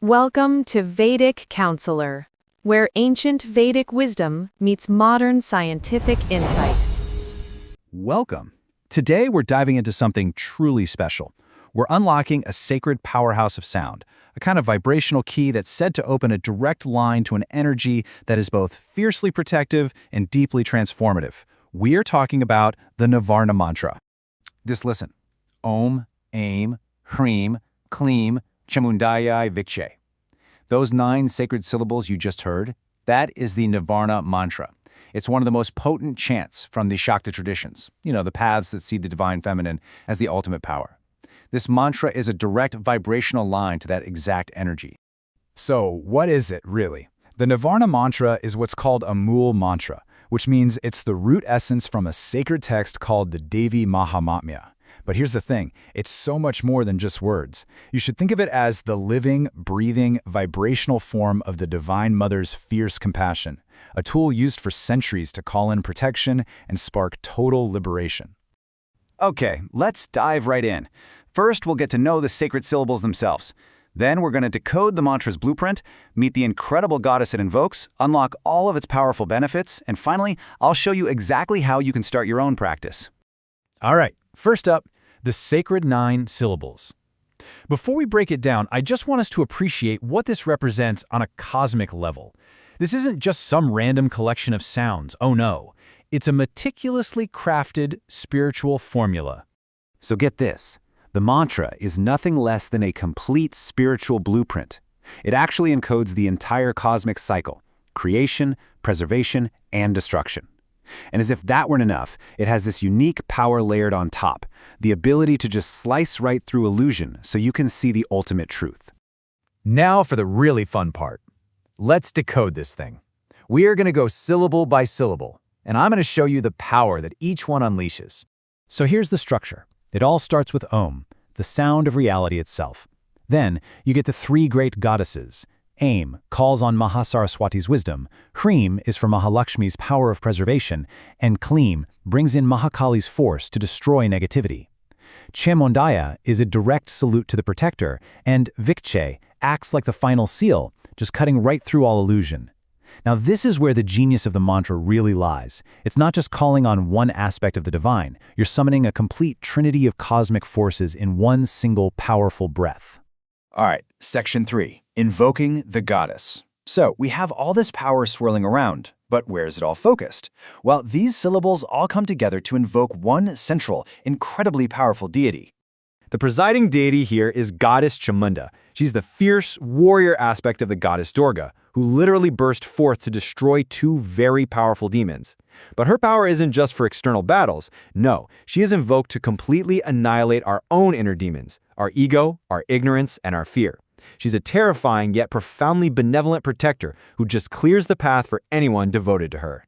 Welcome to Vedic Counselor, where ancient Vedic wisdom meets modern scientific insight. Welcome. Today we're diving into something truly special. We're unlocking a sacred powerhouse of sound, a kind of vibrational key that's said to open a direct line to an energy that is both fiercely protective and deeply transformative. We're talking about the Navarna Mantra. Just listen. Om, Aim, Hreem, Kleem, Chamundaya Vikche. Those 9 sacred syllables you just heard, that is the Navarna Mantra. It's one of the most potent chants from the Shakti traditions, the paths that see the divine feminine as the ultimate power. This mantra is a direct vibrational line to that exact energy. So, what is it, really? The Navarna Mantra is what's called a Mool mantra, which means it's the root essence from a sacred text called the Devi Mahatmya. But here's the thing, it's so much more than just words. You should think of it as the living, breathing, vibrational form of the Divine Mother's fierce compassion, a tool used for centuries to call in protection and spark total liberation. Okay, let's dive right in. First, we'll get to know the sacred syllables themselves. Then we're going to decode the mantra's blueprint, meet the incredible goddess it invokes, unlock all of its powerful benefits, and finally, I'll show you exactly how you can start your own practice. All right, first up, the sacred 9 syllables. Before we break it down, I just want us to appreciate what this represents on a cosmic level. This isn't just some random collection of sounds, oh no. It's a meticulously crafted spiritual formula. So get this, the mantra is nothing less than a complete spiritual blueprint. It actually encodes the entire cosmic cycle, creation, preservation, and destruction. And as if that weren't enough, it has this unique power layered on top, the ability to just slice right through illusion so you can see the ultimate truth. Now for the really fun part. Let's decode this thing. We are going to go syllable by syllable, and I'm going to show you the power that each one unleashes. So here's the structure. It all starts with Om, the sound of reality itself. Then you get the 3 great goddesses. Aim calls on Mahasaraswati's wisdom, Hreem is for Mahalakshmi's power of preservation, and Kleem brings in Mahakali's force to destroy negativity. Chamunda is a direct salute to the protector, and Vikche acts like the final seal, just cutting right through all illusion. Now this is where the genius of the mantra really lies. It's not just calling on one aspect of the divine, you're summoning a complete trinity of cosmic forces in one single powerful breath. All right, section 3, invoking the goddess. So we have all this power swirling around, but where is it all focused? Well, these syllables all come together to invoke one central, incredibly powerful deity. The presiding deity here is Goddess Chamunda. She's the fierce, warrior aspect of the goddess Durga, who literally burst forth to destroy 2 very powerful demons. But her power isn't just for external battles. No, she is invoked to completely annihilate our own inner demons, our ego, our ignorance, and our fear. She's a terrifying yet profoundly benevolent protector who just clears the path for anyone devoted to her.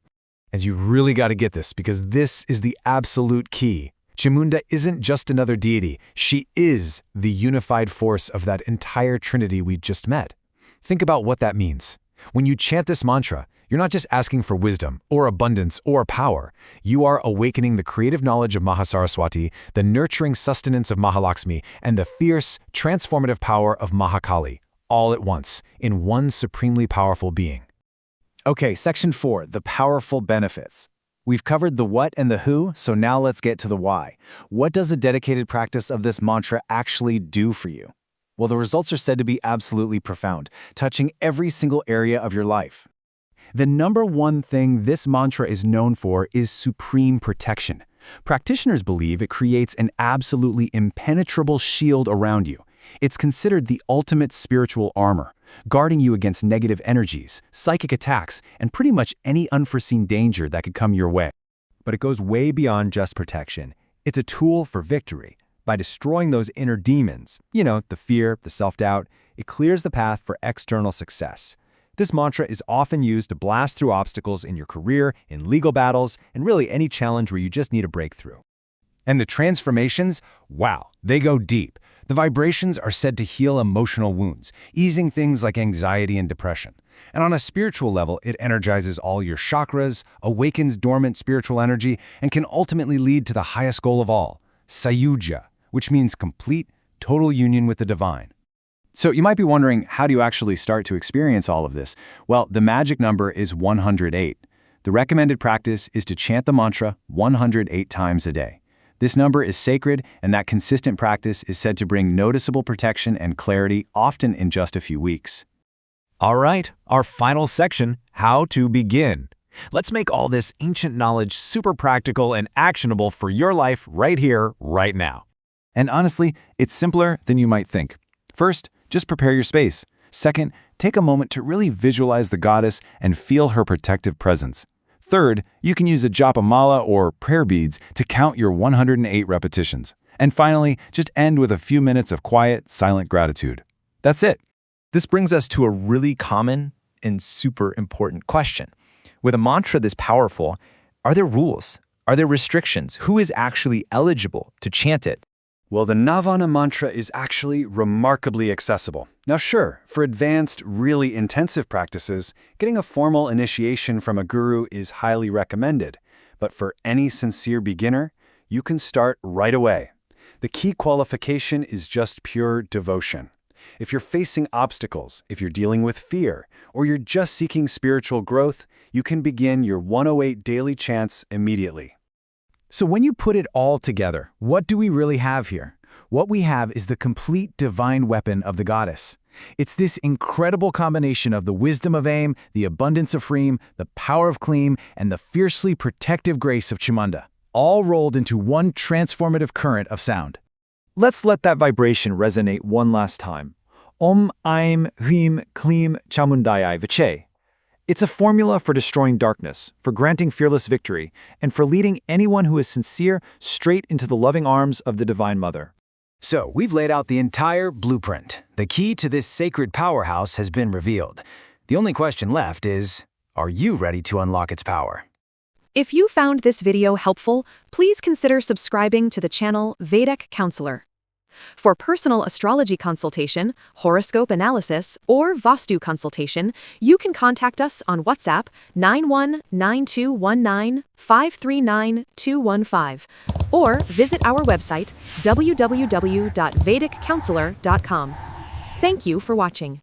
And you really got to get this because this is the absolute key. Chamunda isn't just another deity, she is the unified force of that entire trinity we just met. Think about what that means. When you chant this mantra, you're not just asking for wisdom, or abundance, or power. You are awakening the creative knowledge of Mahasaraswati, the nurturing sustenance of Mahalakshmi, and the fierce, transformative power of Mahakali, all at once, in one supremely powerful being. Okay, section 4, the powerful benefits. We've covered the what and the who, so now let's get to the why. What does a dedicated practice of this mantra actually do for you? Well, the results are said to be absolutely profound, touching every single area of your life. The number one thing this mantra is known for is supreme protection. Practitioners believe it creates an absolutely impenetrable shield around you. It's considered the ultimate spiritual armor, guarding you against negative energies, psychic attacks, and pretty much any unforeseen danger that could come your way. But it goes way beyond just protection. It's a tool for victory. By destroying those inner demons, the fear, the self-doubt, it clears the path for external success. This mantra is often used to blast through obstacles in your career, in legal battles, and really any challenge where you just need a breakthrough. And the transformations? Wow, they go deep. The vibrations are said to heal emotional wounds, easing things like anxiety and depression. And on a spiritual level, it energizes all your chakras, awakens dormant spiritual energy, and can ultimately lead to the highest goal of all, Sayuja, which means complete, total union with the divine. So you might be wondering, how do you actually start to experience all of this? Well, the magic number is 108. The recommended practice is to chant the mantra 108 times a day. This number is sacred, and that consistent practice is said to bring noticeable protection and clarity, often in just a few weeks. All right, our final section, how to begin. Let's make all this ancient knowledge super practical and actionable for your life right here, right now. And honestly, it's simpler than you might think. First, just prepare your space. Second, take a moment to really visualize the goddess and feel her protective presence. Third, you can use a japa mala or prayer beads to count your 108 repetitions. And finally, just end with a few minutes of quiet, silent gratitude. That's it. This brings us to a really common and super important question. With a mantra this powerful, are there rules? Are there restrictions? Who is actually eligible to chant it? Well, the Navarna Mantra is actually remarkably accessible. Now sure, for advanced, really intensive practices, getting a formal initiation from a guru is highly recommended. But for any sincere beginner, you can start right away. The key qualification is just pure devotion. If you're facing obstacles, if you're dealing with fear, or you're just seeking spiritual growth, you can begin your 108 daily chants immediately. So when you put it all together, what do we really have here? What we have is the complete divine weapon of the goddess. It's this incredible combination of the wisdom of aim, the abundance of freem, the power of kleem, and the fiercely protective grace of Chamunda, all rolled into one transformative current of sound. Let's let that vibration resonate one last time. Om Aim Hrim Kleem Chamundayai Viche. It's a formula for destroying darkness, for granting fearless victory, and for leading anyone who is sincere straight into the loving arms of the Divine Mother. So, we've laid out the entire blueprint. The key to this sacred powerhouse has been revealed. The only question left is, are you ready to unlock its power? If you found this video helpful, please consider subscribing to the channel Vedic Counselor. For personal astrology consultation, horoscope analysis, or Vastu consultation, you can contact us on WhatsApp 919219539215 or visit our website www.vediccounselor.com. Thank you for watching.